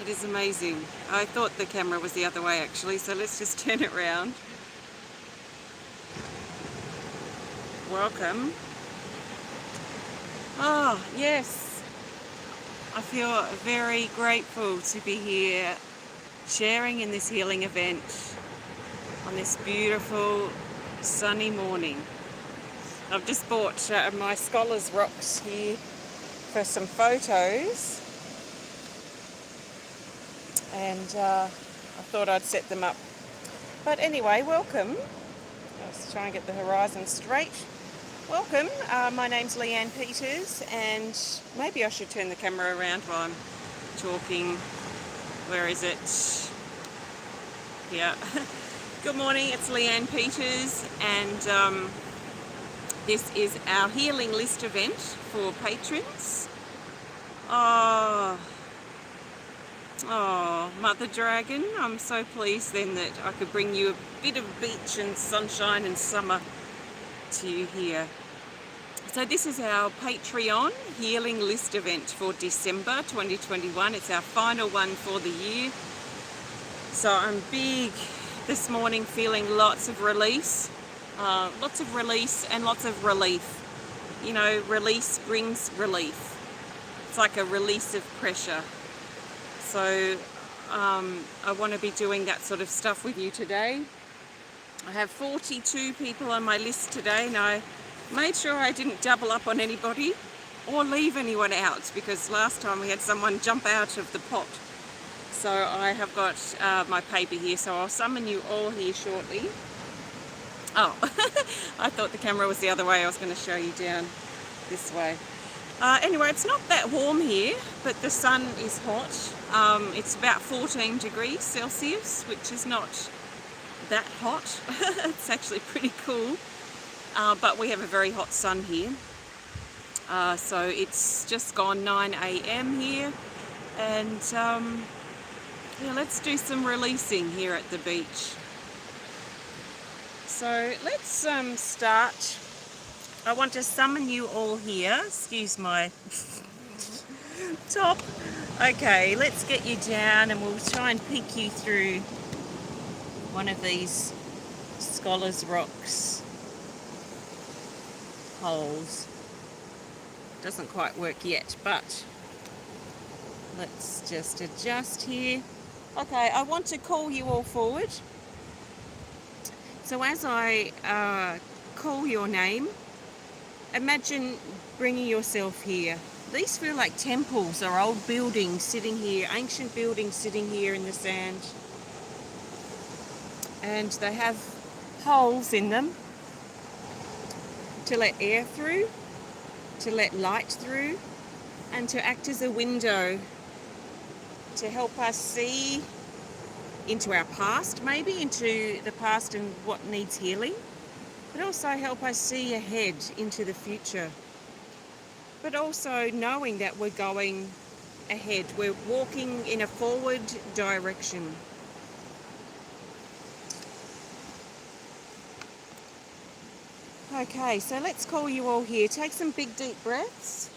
It is amazing. I thought the camera was the other way actually, so let's just turn it around. Welcome. Oh, yes. I feel very grateful to be here sharing in this healing event on this beautiful sunny morning. I've just bought my Scholar's Rocks here for some photos, and I thought I'd set them up. But anyway, welcome. Let's try and get the horizon straight. Welcome, my name's Leanne Peters, and maybe I should turn the camera around while I'm talking. Where is it? Yeah. Good morning, it's Leanne Peters, and this is our healing list event for patrons. Oh, Mother Dragon, I'm so pleased then that I could bring you a bit of beach and sunshine and summer to you here. So this is our Patreon healing list event for December 2021. It's our final one for the year. So I'm big this morning, feeling lots of release and lots of relief. You know, release brings relief. It's like a release of pressure. So I want to be doing that sort of stuff with you today. I have 42 people on my list today, and I made sure I didn't double up on anybody or leave anyone out, because last time we had someone jump out of the pot. So I have got my paper here, so I'll summon you all here shortly. Oh, I thought the camera was the other way. I was going to show you down this way. Anyway, it's not that warm here, but the sun is hot. It's about 14 degrees Celsius, which is not that hot. It's actually pretty cool, but we have a very hot sun here. So it's just gone 9 a.m. here, and yeah, let's do some releasing here at the beach. So let's start. I want to summon you all here. Excuse my top. Okay, let's get you down, and we'll try and peek you through one of these Scholar's Rocks holes. Doesn't quite work yet, but let's just adjust here. Okay, I want to call you all forward. So as I call your name, imagine bringing yourself here. These feel like temples or old buildings sitting here, ancient buildings sitting here in the sand. And they have holes in them to let air through, to let light through, and to act as a window to help us see into our past, maybe into the past and what needs healing, but also help us see ahead into the future. But also knowing that we're going ahead, we're walking in a forward direction. Okay, so let's call you all here. Take some big deep breaths.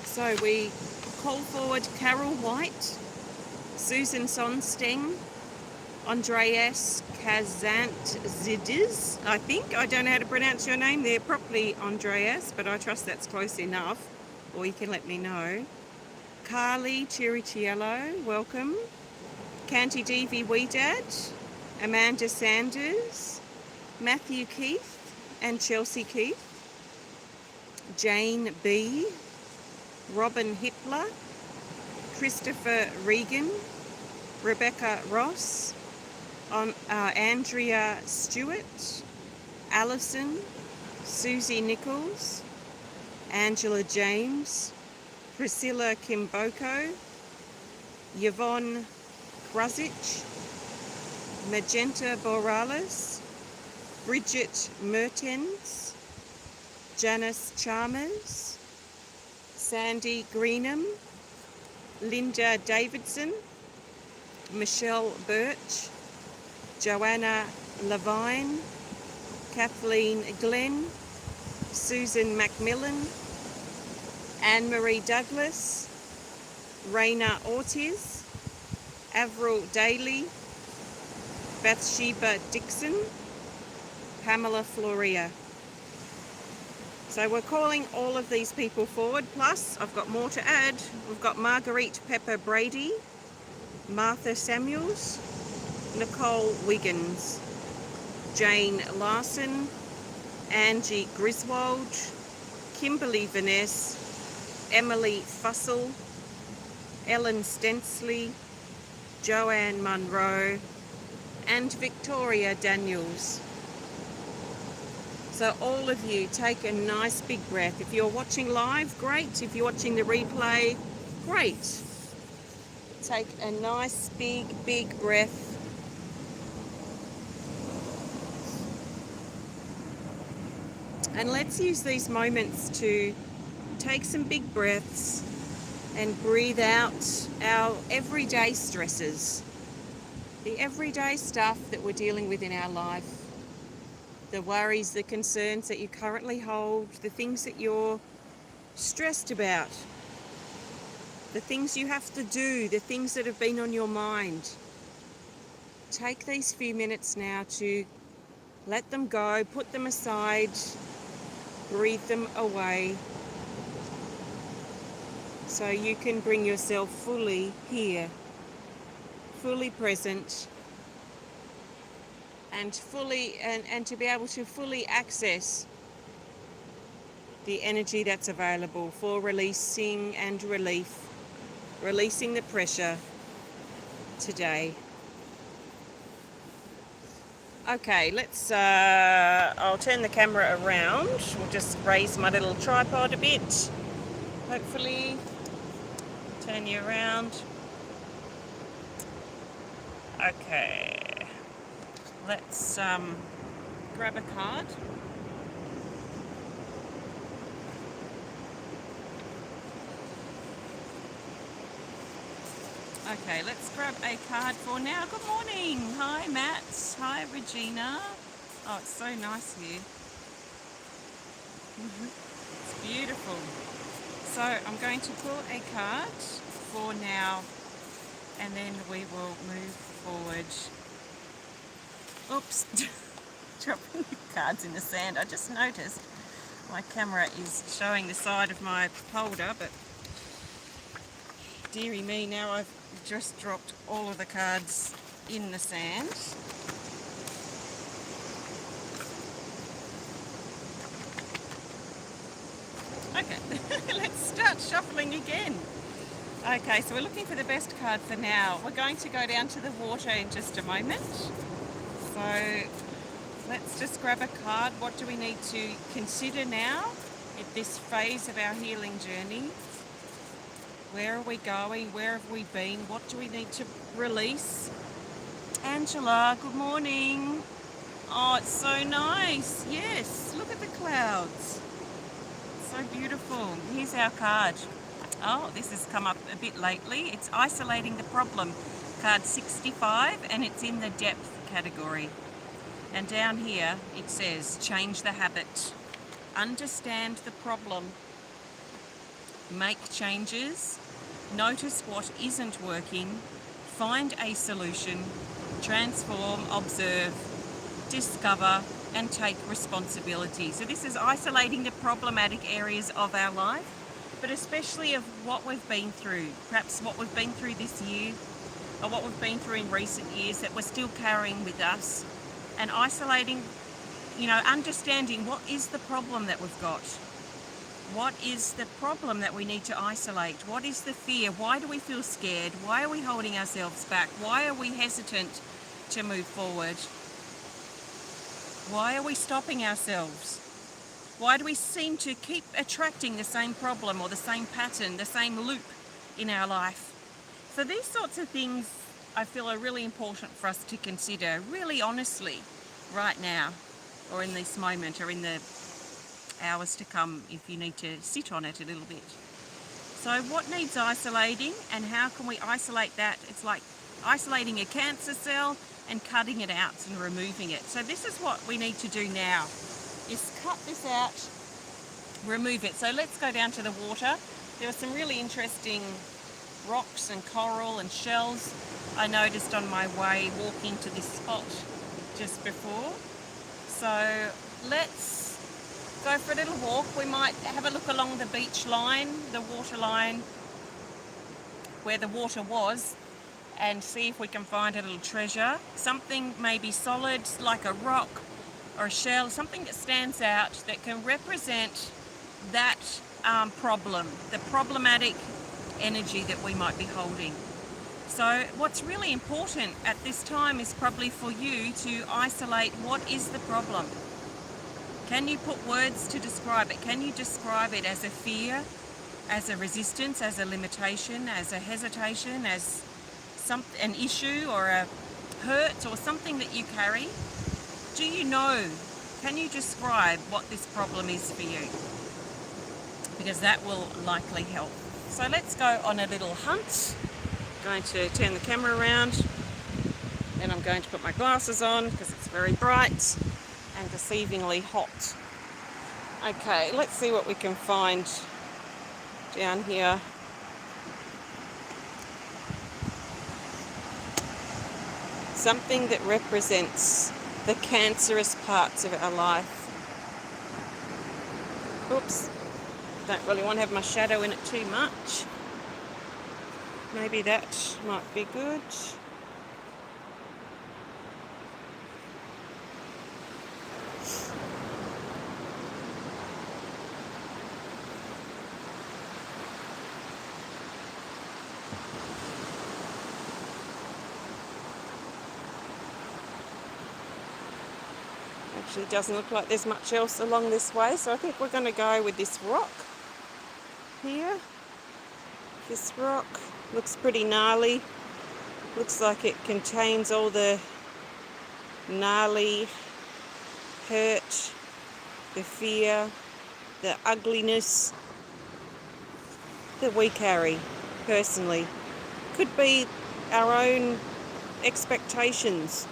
So we call forward Carol White, Susan Sonsteng, Andreas Kazantzidis, I think. I don't know how to pronounce your name there properly, Andreas, but I trust that's close enough, or you can let me know. Carlee Chirichiello, welcome. Kanti Devi Wedad, Amanda Sanders, Matthew Keith and Chelsea Keith, Jayne B, Robin Hippler, Christopher Regan, Rebecca Ross, Andrea Stuart, Allison, Suzie Nicholls, Angela James, Priscilla Kimboko, Yvonne Kruzich, Magenta Borealis, Bridget Mehrtens, Janice Chalmers, Sandi Greenham, Linda Davidson, Michele Burch, Joanna Levine, Kathleen Glen, Susan Macmillan, Anne-Marie Douglas, Rayna Ortiz, Avril Daly, Bathsheba Dixon, Pamela Florea. So we're calling all of these people forward, plus I've got more to add. We've got Marguerite Pepper Brady, Martha Samuels, Nicole Wiggins, Jane Larson, Angie Griswold, Kimberly Veness, Emily Fussell, Ellen Stensley, Joanne Munro, and Victoria Daniels. So all of you, take a nice big breath. If you're watching live, great. If you're watching the replay, great. Take a nice big breath. And let's use these moments to take some big breaths and breathe out our everyday stresses, the everyday stuff that we're dealing with in our life, the worries, the concerns that you currently hold, the things that you're stressed about, the things you have to do, the things that have been on your mind. Take these few minutes now to let them go, put them aside, breathe them away, so you can bring yourself fully here, fully present, and to be able to fully access the energy that's available for releasing and relief, releasing the pressure today. Okay, let's, I'll turn the camera around. We'll just raise my little tripod a bit. Hopefully, turn you around. Okay, let's grab a card. Okay, let's grab a card for now. Good morning. Hi, Matt. Hi, Regina. Oh, it's so nice here. It's beautiful. So I'm going to pull a card for now, and then we will move forward. Oops, dropping the cards in the sand. I just noticed my camera is showing the side of my holder, but dearie me, now I've just dropped all of the cards in the sand. Okay, let's start shuffling again. Okay, so we're looking for the best card for now. We're going to go down to the water in just a moment. So let's just grab a card. What do we need to consider now at this phase of our healing journey? Where are we going? Where have we been? What do we need to release? Angela, good morning. Oh, it's so nice. Yes, look at the clouds. So beautiful. Here's our card. Oh, this has come up a bit lately. It's Isolating the Problem, card 65, and it's in the depth category. And down here it says, change the habit, understand the problem, make changes, notice what isn't working, find a solution, transform, observe, discover, and take responsibility. So this is isolating the problematic areas of our life, but especially of what we've been through, perhaps what we've been through this year, or what we've been through in recent years that we're still carrying with us, and isolating, understanding what is the problem that we've got. What is the problem that we need to isolate? What is the fear? Why do we feel scared? Why are we holding ourselves back? Why are we hesitant to move forward? Why are we stopping ourselves? Why do we seem to keep attracting the same problem or the same pattern, the same loop in our life? So these sorts of things I feel are really important for us to consider really honestly right now, or in this moment, or in the hours to come if you need to sit on it a little bit. So what needs isolating, and how can we isolate that? It's like isolating a cancer cell and cutting it out and removing it. So this is what we need to do now, is cut this out, remove it. So let's go down to the water There were some really interesting rocks and coral and shells I noticed on my way walking to this spot just before. So let's go for a little walk. We might have a look along the beach line, the water line, where the water was, and see if we can find a little treasure. Something maybe solid like a rock or a shell, something that stands out that can represent that problem, the problematic energy that we might be holding. So what's really important at this time is probably for you to isolate what is the problem. Can you put words to describe it? Can you describe it as a fear, as a resistance, as a limitation, as a hesitation, as an issue or a hurt or something that you carry? Do you know? Can you describe what this problem is for you? Because that will likely help. So let's go on a little hunt. I'm going to turn the camera around, and I'm going to put my glasses on because it's very bright and deceivingly hot. Okay, let's see what we can find down here. Something that represents the cancerous parts of our life. Oops, don't really want to have my shadow in it too much. Maybe that might be good. Actually, doesn't look like there's much else along this way, so I think we're going to go with this rock here. This rock looks pretty gnarly. Looks like it contains all the gnarly hurt, the fear, the ugliness that we carry personally. Could be our own expectations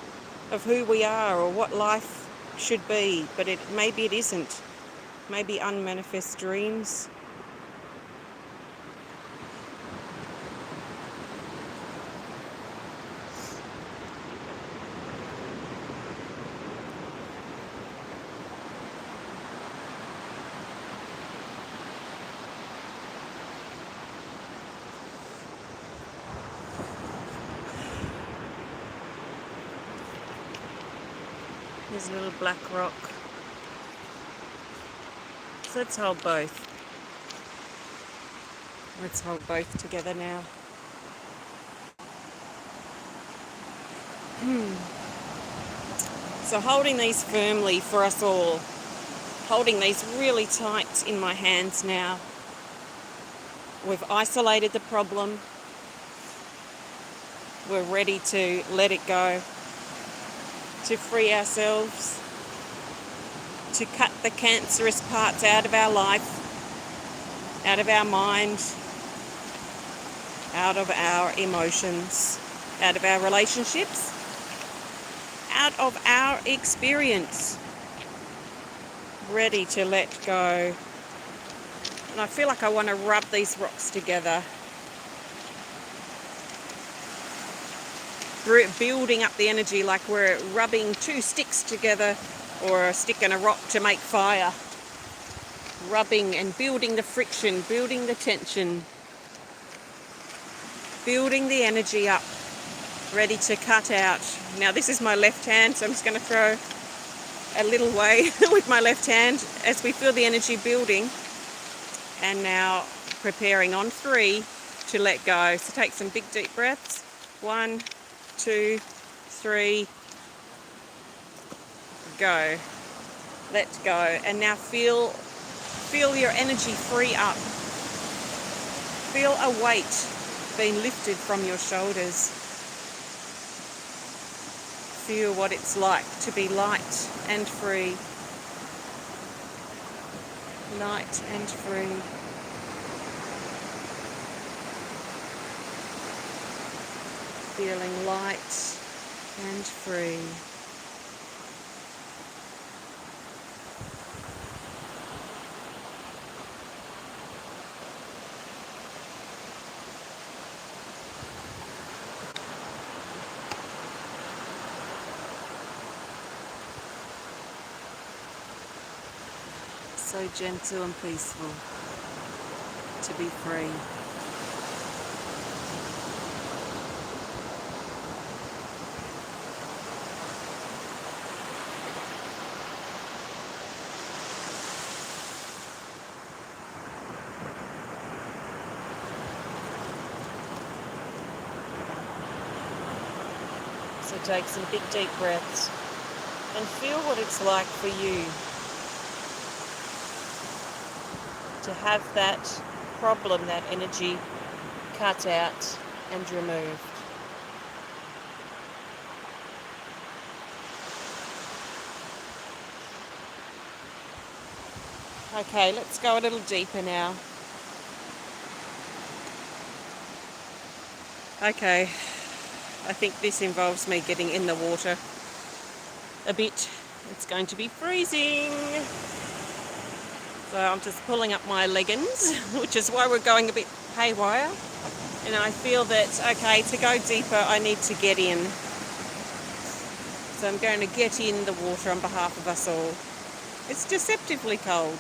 of who we are or what life should be, but maybe it isn't. Maybe unmanifest dreams. There's a little black rock. So let's hold both. Let's hold both together now. So holding these firmly for us all. Holding these really tight in my hands now. We've isolated the problem. We're ready to let it go. To free ourselves, to cut the cancerous parts out of our life, out of our mind, out of our emotions, out of our relationships, out of our experience. Ready to let go. And I feel like I want to rub these rocks together. Building up the energy like we're rubbing two sticks together, or a stick and a rock to make fire. Rubbing and building the friction, building the tension, building the energy up, ready to cut out. Now this is my left hand, so I'm just going to throw a little way with my left hand as we feel the energy building. And now preparing on 3 to let go. So take some big deep breaths. 1, 2, 3, go. Let go. And now feel your energy free up. Feel a weight being lifted from your shoulders. Feel what it's like to be light and free. Light and free. Feeling light and free. So gentle and peaceful to be free. So take some big deep breaths and feel what it's like for you to have that problem, that energy cut out and removed. Okay, let's go a little deeper now. Okay, I think this involves me getting in the water a bit. It's going to be freezing. So I'm just pulling up my leggings, which is why we're going a bit haywire. And I feel that, okay, to go deeper, I need to get in. So I'm going to get in the water on behalf of us all. It's deceptively cold.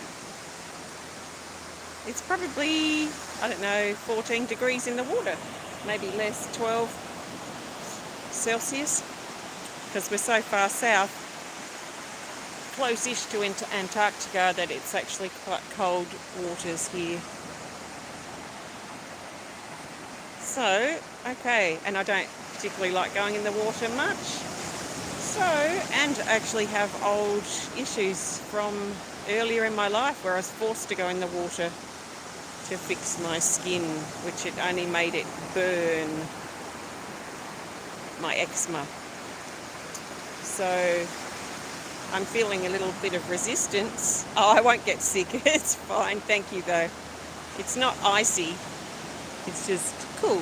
It's probably, I don't know, 14 degrees in the water. Maybe less, 12 Celsius. Because we're so far south, close-ish to Antarctica, that it's actually quite cold waters here. So, okay, and I don't particularly like going in the water much. So, and actually have old issues from earlier in my life where I was forced to go in the water to fix my skin, which it only made it burn, my eczema. So I'm feeling a little bit of resistance. Oh, I won't get sick. It's fine. Thank you, though. It's not icy. It's just cool.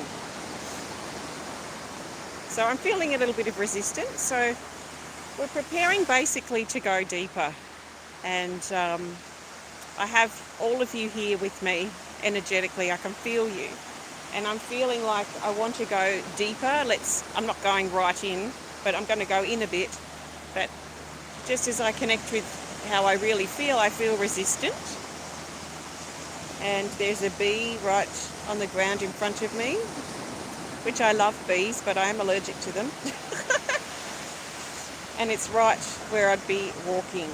So I'm feeling a little bit of resistance. So we're preparing basically to go deeper. And I have all of you here with me energetically. I can feel you. And I'm feeling like I want to go deeper. I'm not going right in, but I'm going to go in a bit. But just as I connect with how I really feel, I feel resistant. And there's a bee right on the ground in front of me, which I love bees, but I am allergic to them. And it's right where I'd be walking.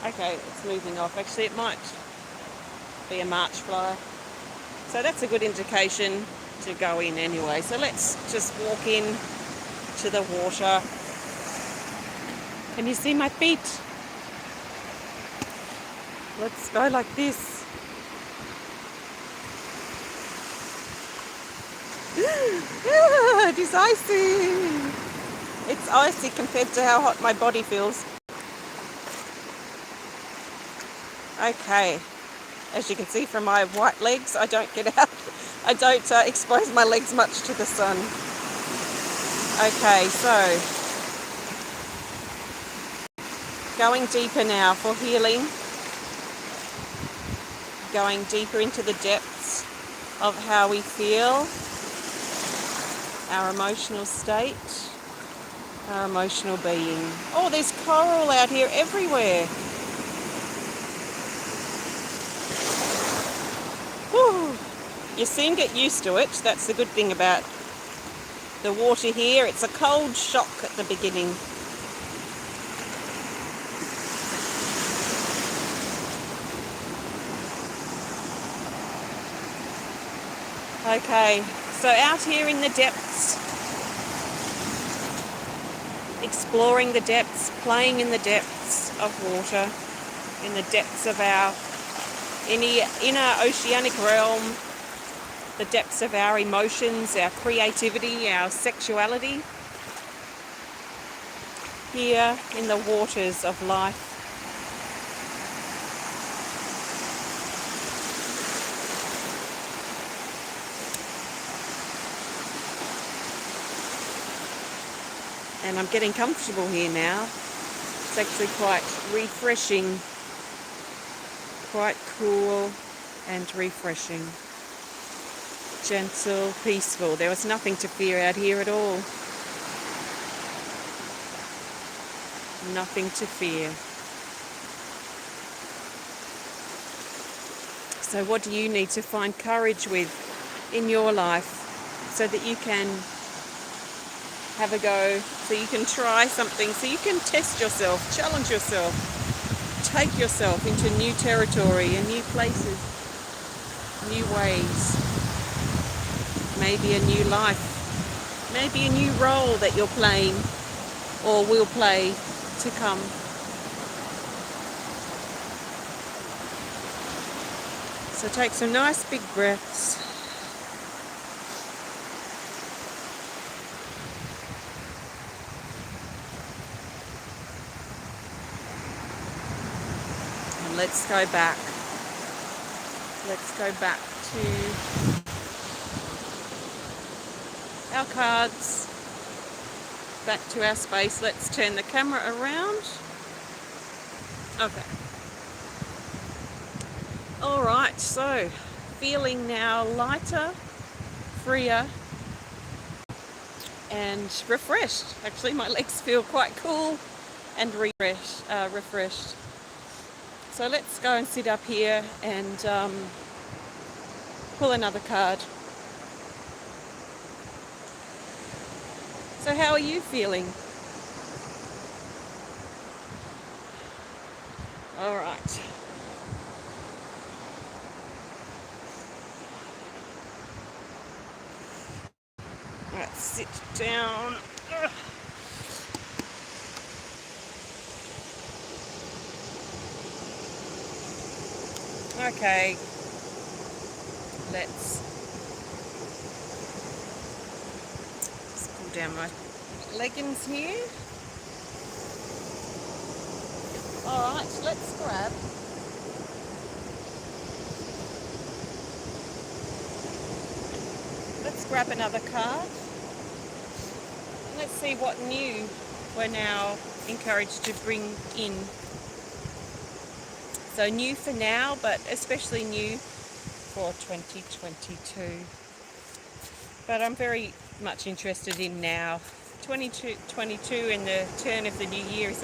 Okay, it's moving off. Actually, it might be a March flyer. So that's a good indication to go in anyway. So let's just walk in to the water. Can you see my feet? Let's go like this. It is icy. It's icy compared to how hot my body feels. Okay. As you can see from my white legs, I don't get out. I don't expose my legs much to the sun. Okay, so going deeper now for healing. Going deeper into the depths of how we feel, our emotional state, our emotional being. Oh, there's coral out here everywhere. Whew. You soon get used to it. That's the good thing about the water here. It's a cold shock at the beginning. Okay, so out here in the depths, exploring the depths, playing in the depths of water, in the depths of our inner oceanic realm, the depths of our emotions, our creativity, our sexuality, here in the waters of life. And I'm getting comfortable here now. It's actually quite refreshing, quite cool and refreshing. Gentle, peaceful. There was nothing to fear out here at all. Nothing to fear. So what do you need to find courage with in your life so that you can have a go, so you can try something, so you can test yourself, challenge yourself, take yourself into new territory and new places, new ways, maybe a new life, maybe a new role that you're playing or will play to come. So take some nice big breaths. And let's go back. Let's go back to our cards, back to our space. Let's turn the camera around. Okay. All right, so feeling now lighter, freer, and refreshed. Actually, my legs feel quite cool and refreshed. So let's go and sit up here and pull another card. So how are you feeling? All right. Let's sit down. Ugh. Okay. Let's just pull down my leggings here. All right, let's grab another card. Let's see what new we're now encouraged to bring in. So new for now, but especially new for 2022. But I'm very much interested in now. 2022 and the turn of the new year is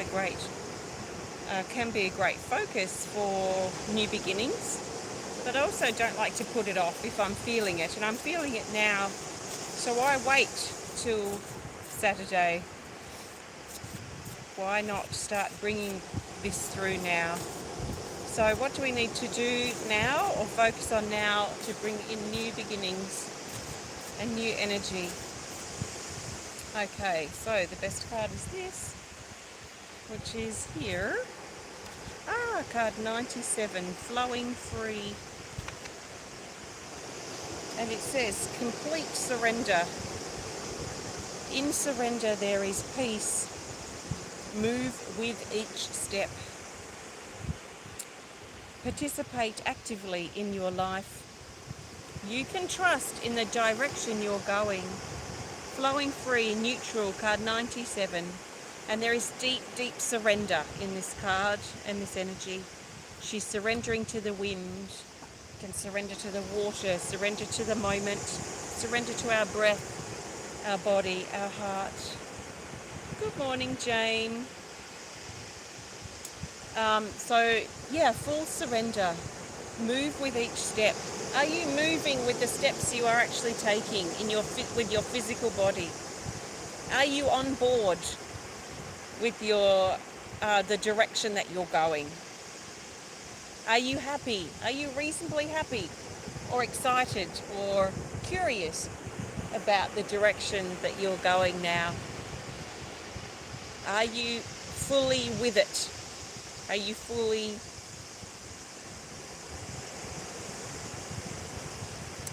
can be a great focus for new beginnings. But I also don't like to put it off if I'm feeling it, and I'm feeling it now. So why wait till Saturday? Why not start bringing this through now? So what do we need to do now, or focus on now, to bring in new beginnings and new energy? Okay, so the best card is this, which is here. Card 97, Flowing Free. And it says, complete surrender. In surrender there is peace. Move with each step. Participate actively in your life. You can trust in the direction you're going. Flowing free, neutral, card 97. And there is deep, deep surrender in this card and this energy. She's surrendering to the wind. Can surrender to the water, surrender to the moment, surrender to our breath, our body, our heart. Good morning, Jane. Full surrender. Move with each step. Are you moving with the steps you are actually taking with your physical body? Are you on board with the direction that you're going? Are you happy? Are you reasonably happy or excited or curious about the direction that you're going now? Are you fully with it? Are you fully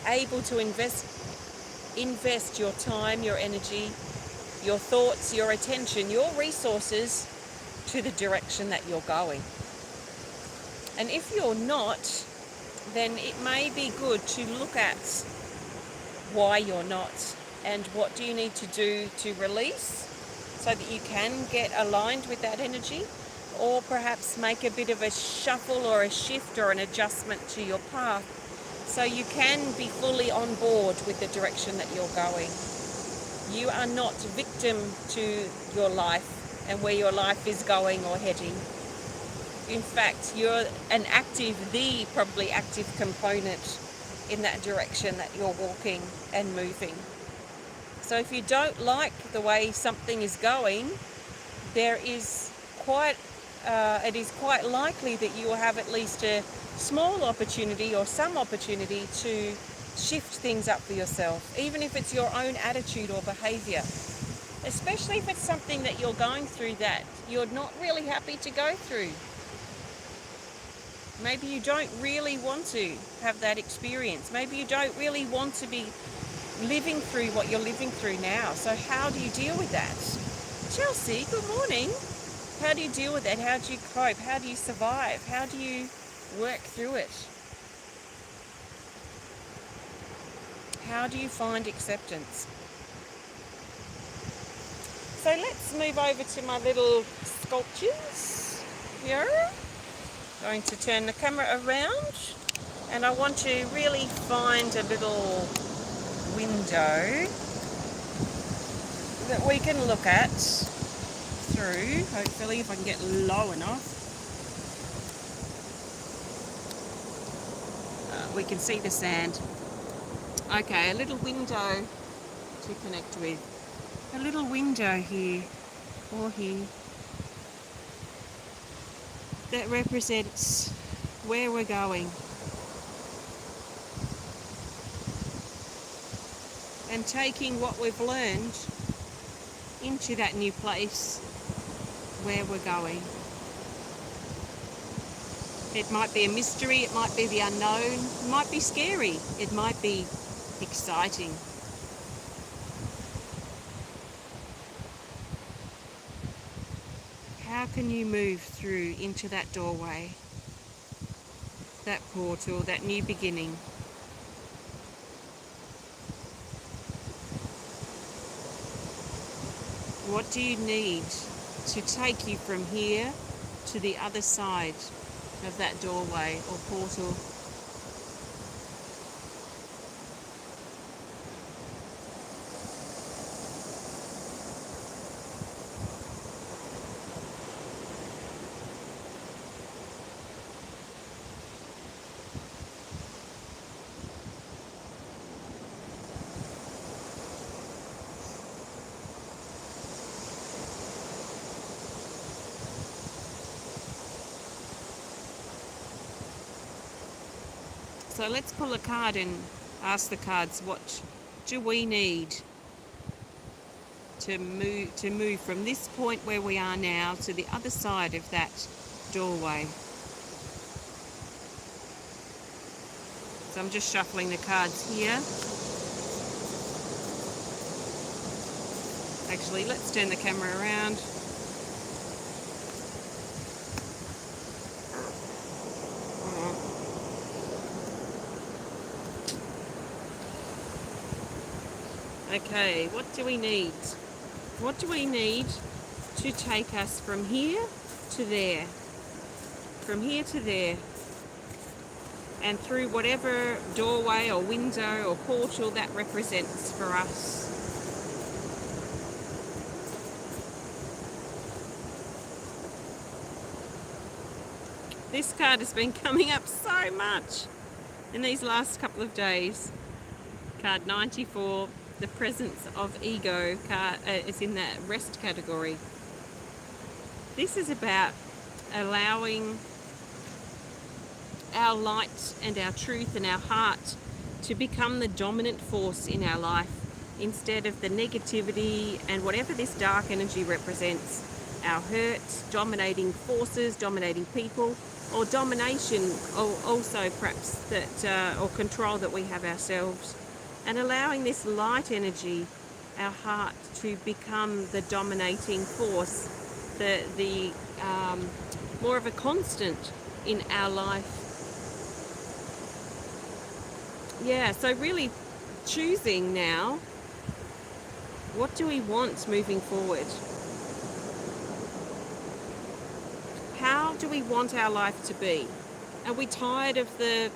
able to invest your time, your energy, your thoughts, your attention, your resources to the direction that you're going? And if you're not, then it may be good to look at why you're not and what do you need to do to release so that you can get aligned with that energy, or perhaps make a bit of a shuffle or a shift or an adjustment to your path so you can be fully on board with the direction that you're going. You are not victim to your life and where your life is going or heading. In fact, you're the probably active component in that direction that you're walking and moving. So if you don't like the way something is going, it is quite likely that you will have at least a small opportunity or some opportunity to shift things up for yourself, even if it's your own attitude or behaviour. Especially if it's something that you're going through that you're not really happy to go through. Maybe you don't really want to have that experience. Maybe you don't really want to be living through what you're living through now. So how do you deal with that? Chelsea, good morning. How do you deal with that? How do you cope? How do you survive? How do you work through it? How do you find acceptance? So let's move over to my little sculptures here. Going to turn the camera around, and I want to really find a little window that we can look at through, hopefully, if I can get low enough. We can see the sand. Okay, a little window to connect with. A little window here, or here, that represents where we're going. And taking what we've learned into that new place where we're going. It might be a mystery, it might be the unknown, it might be scary, it might be exciting. How can you move through into that doorway, that portal, that new beginning? What do you need to take you from here to the other side of that doorway or portal? So let's pull a card and ask the cards, what do we need to move from this point where we are now to the other side of that doorway? So I'm just shuffling the cards here. Actually, let's turn the camera around. Okay, what do we need? What do we need to take us from here to there? From here to there. And through whatever doorway or window or portal that represents for us. This card has been coming up so much in these last couple of days. Card 94. The presence of ego is in that rest category. This is about allowing our light and our truth and our heart to become the dominant force in our life instead of the negativity and whatever this dark energy represents. Our hurt, dominating forces, dominating people, or domination, or also perhaps that or control that we have ourselves. And allowing this light energy, our heart, to become the dominating force, the more of a constant in our life. Yeah, so really choosing now, what do we want moving forward? How do we want our life to be? Are we tired of the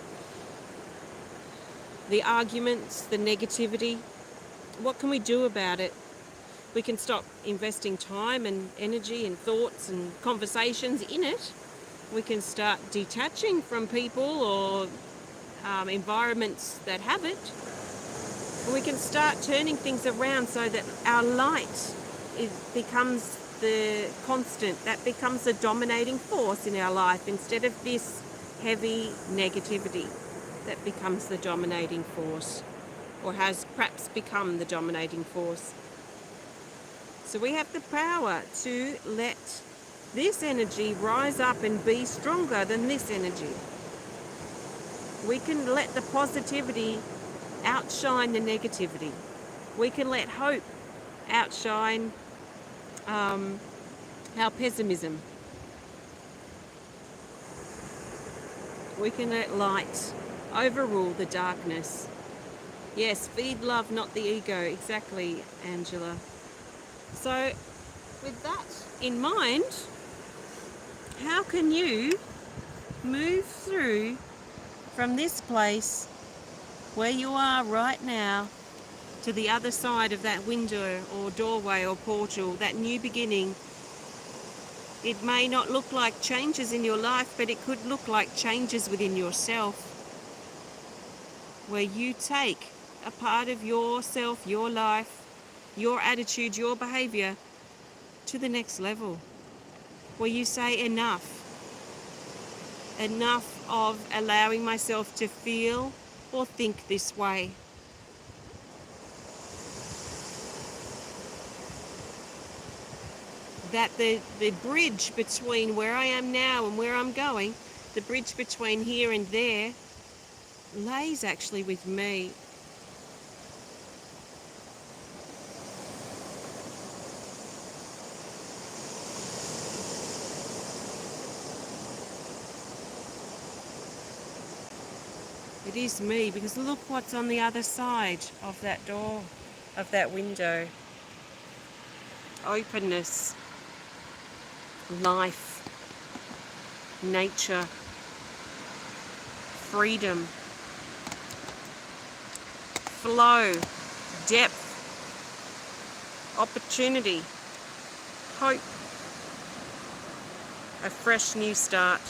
arguments, the negativity? What can we do about it? We can stop investing time and energy and thoughts and conversations in it, We can start detaching from people or environments that have it. We can start turning things around so that our light becomes the constant, that becomes the dominating force in our life instead of this heavy negativity that becomes the dominating force, or has perhaps become the dominating force. So we have the power to let this energy rise up and be stronger than this energy. We can let the positivity outshine the negativity. We can let hope outshine our pessimism. We can let light overrule the darkness. Yes, feed love, not the ego. Exactly, Angela. So, with that in mind, how can you move through from this place where you are right now to the other side of that window or doorway or portal, that new beginning? It may not look like changes in your life, but it could look like changes within yourself, where you take a part of yourself, your life, your attitude, your behavior to the next level, where you say enough of allowing myself to feel or think this way. That the bridge between where I am now and where I'm going, the bridge between here and there, lays actually with me. It is me, because look what's on the other side of that door, of that window. Openness, life, nature, freedom, flow, depth, opportunity, hope, a fresh new start.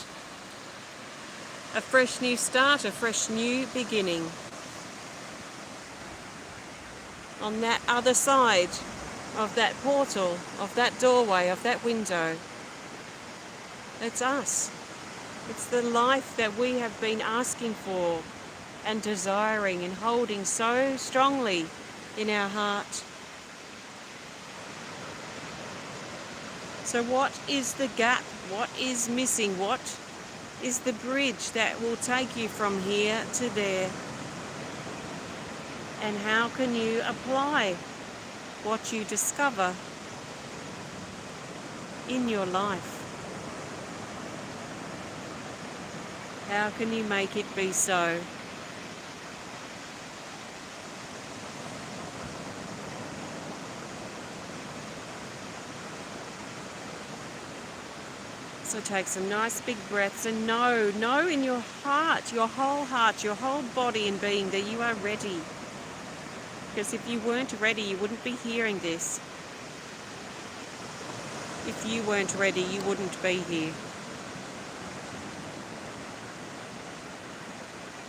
A fresh new start, a fresh new beginning. On that other side of that portal, of that doorway, of that window, it's us. It's the life that we have been asking for and desiring and holding so strongly in our heart. So what is the gap? What is missing? What is the bridge that will take you from here to there? And how can you apply what you discover in your life? How can you make it be so? So take some nice big breaths and know in your heart, your whole body and being that you are ready. Because if you weren't ready, you wouldn't be hearing this. If you weren't ready, you wouldn't be here.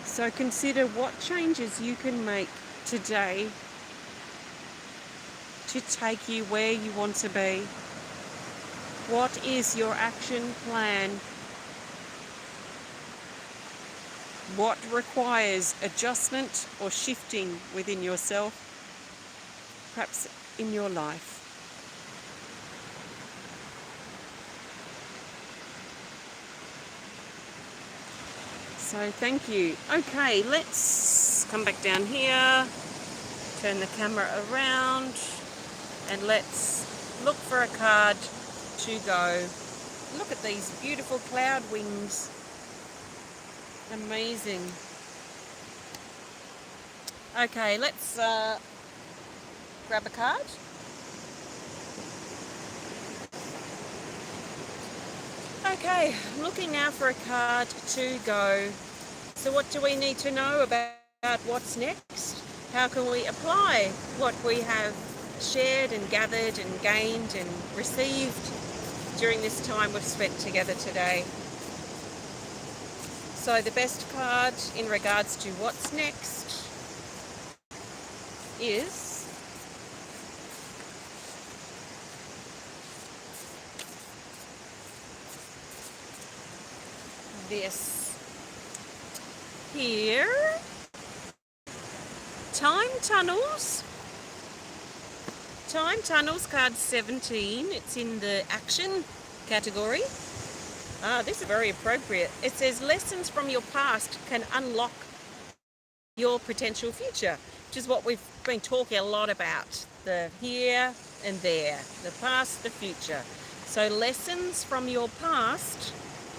So consider what changes you can make today to take you where you want to be. What is your action plan? What requires adjustment or shifting within yourself, perhaps in your life? So thank you. Okay, let's come back down here, turn the camera around, and let's look for a card to go. Look at these beautiful cloud wings. Amazing. Okay, let's grab a card. Okay, I'm looking now for a card to go. So what do we need to know about what's next? How can we apply what we have shared and gathered and gained and received during this time we've spent together today? So the best card in regards to what's next is this here. Time Tunnels. Time Tunnels, card 17. It's in the action category. This is very appropriate. It says lessons from your past can unlock your potential future, which is what we've been talking a lot about. The here and there, the past, the future. So lessons from your past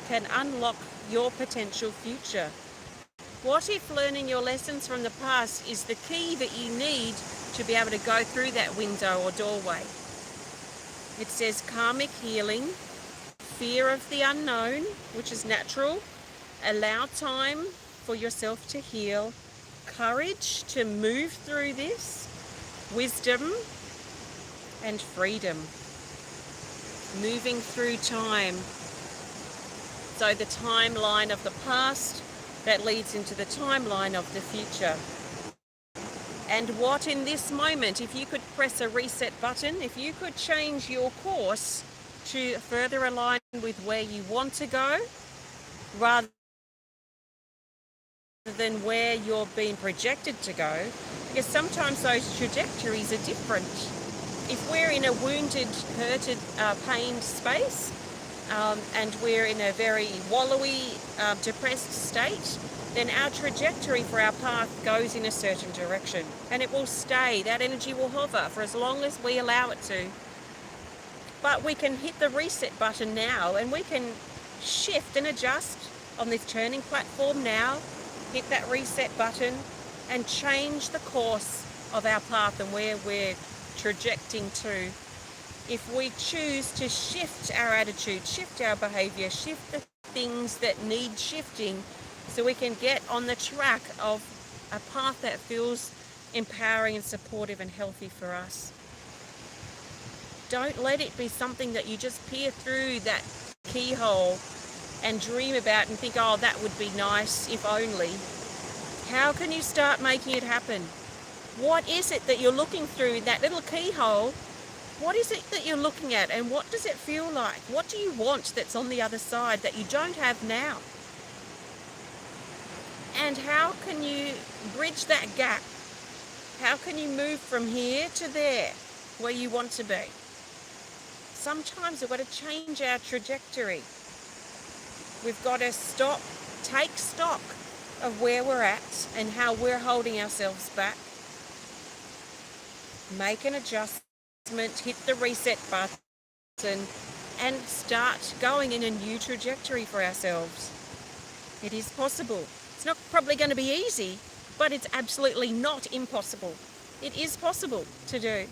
can unlock your potential future. What if learning your lessons from the past is the key that you need to be able to go through that window or doorway? It says karmic healing, fear of the unknown, which is natural, allow time for yourself to heal, courage to move through this, wisdom and freedom. Moving through time. So the timeline of the past that leads into the timeline of the future. And what in this moment, if you could press a reset button, if you could change your course to further align with where you want to go, rather than where you're being projected to go, because sometimes those trajectories are different. If we're in a wounded, hurted, pained space, and we're in a very wallowy, depressed state, then our trajectory for our path goes in a certain direction, and it will stay. That energy will hover for as long as we allow it to. But we can hit the reset button now, and we can shift and adjust on this turning platform now, hit that reset button and change the course of our path and where we're trajecting to. If we choose to shift our attitude, shift our behavior, shift the things that need shifting, so we can get on the track of a path that feels empowering and supportive and healthy for us. Don't let it be something that you just peer through that keyhole and dream about and think, oh, that would be nice if only. How can you start making it happen? What is it that you're looking through that little keyhole? What is it that you're looking at, and what does it feel like? What do you want that's on the other side that you don't have now? And how can you bridge that gap? How can you move from here to there, where you want to be? Sometimes we've got to change our trajectory. We've got to stop, take stock of where we're at and how we're holding ourselves back. Make an adjustment, hit the reset button, and start going in a new trajectory for ourselves. It is possible. It's not probably going to be easy, but it's absolutely not impossible. It is possible to do.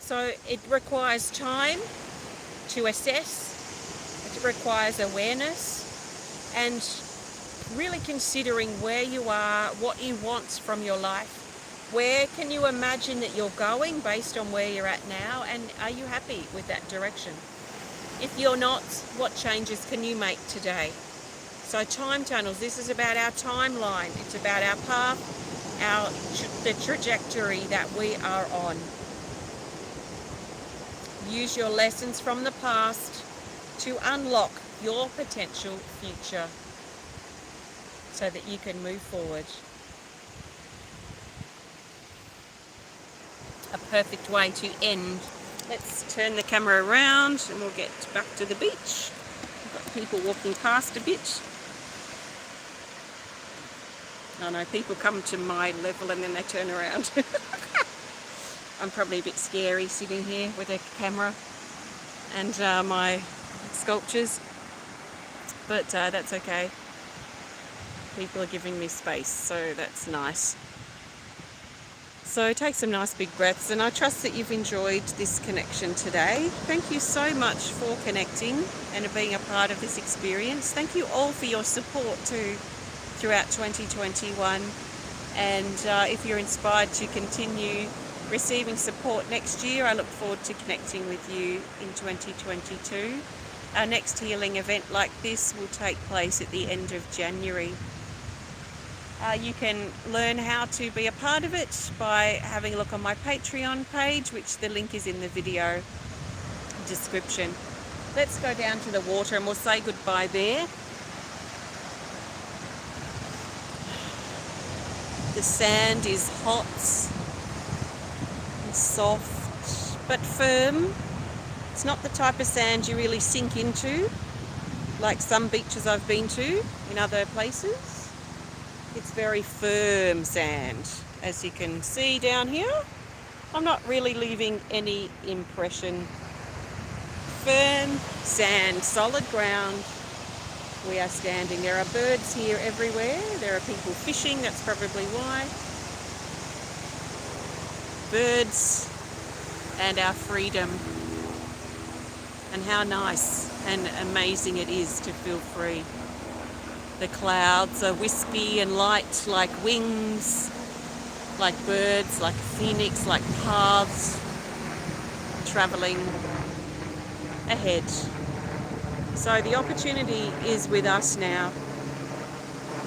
So it requires time to assess, it requires awareness, and really considering where you are, what you want from your life. Where can you imagine that you're going based on where you're at now, and are you happy with that direction? If you're not, what changes can you make today? So time tunnels, this is about our timeline. It's about our path, the trajectory that we are on. Use your lessons from the past to unlock your potential future so that you can move forward. A perfect way to end. Let's turn the camera around and we'll get back to the beach. We've got people walking past a bit. I know people come to my level and then they turn around. I'm probably a bit scary sitting here with a camera and my sculptures, but that's okay. People are giving me space, so that's nice. So take some nice big breaths, and I trust that you've enjoyed this connection today. Thank you so much for connecting and being a part of this experience. Thank you all for your support too throughout 2021, and if you're inspired to continue receiving support next year, I look forward to connecting with you in 2022. Our next healing event like this will take place at the end of January. You can learn how to be a part of it by having a look on my Patreon page, which the link is in the video description. Let's go down to the water and we'll say goodbye there. The sand is hot and soft but firm. It's not the type of sand you really sink into, like some beaches I've been to in other places. It's very firm sand, as you can see down here. I'm not really leaving any impression. Firm sand, solid ground. We are standing. There are birds here everywhere. There are people fishing, that's probably why. Birds and our freedom. And how nice and amazing it is to feel free. The clouds are wispy and light like wings, like birds, like a phoenix, like paths travelling ahead. So the opportunity is with us now.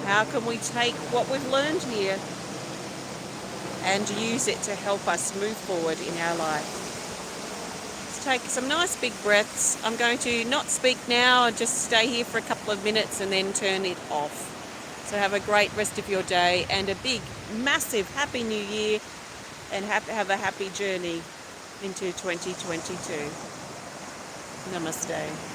How can we take what we've learned here and use it to help us move forward in our life? Take some nice big breaths. I'm going to not speak now and just stay here for a couple of minutes and then turn it off. So have a great rest of your day and a big, massive Happy New Year, and have a happy journey into 2022. Namaste.